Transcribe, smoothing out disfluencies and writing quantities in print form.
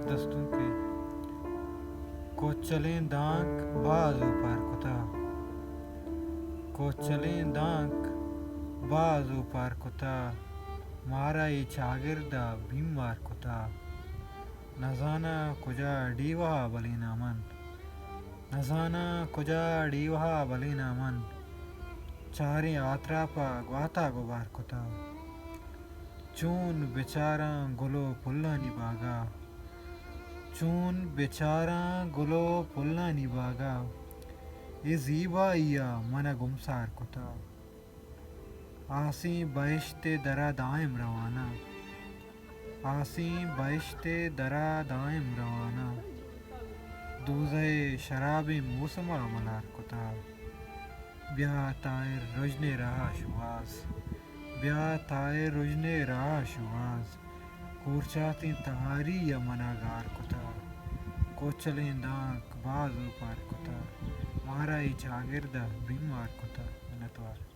دستوں کے کو چلیں دانک بازو پر کتا کو چلیں دانک بازو پر کتا مارا ای چاگردہ بیمار کتا نزانا کجا ڈیوہا بلینا من نزانا کجا ڈیوہا بلینا من چاریں آتراپا گواتا گوبار کتا چون بیچاراں گلو پلانی باگا چون بیچاراں گلو پلانی باگا ای زیبائیا منہ گمسار کتا آسیں بہشت درا دائم روانہ آسیں بہشت درا دائم روانہ دوزہ شراب موسمہ ملار کتا بیا تائر رجنے رہا شواز بیا تائر رجنے رہا شواز کورچاتیں تہاری یا منہ گار کتا کو چلیں دانک بازو پر کتا مارا ای چاگردہ بیمار کتا منتوار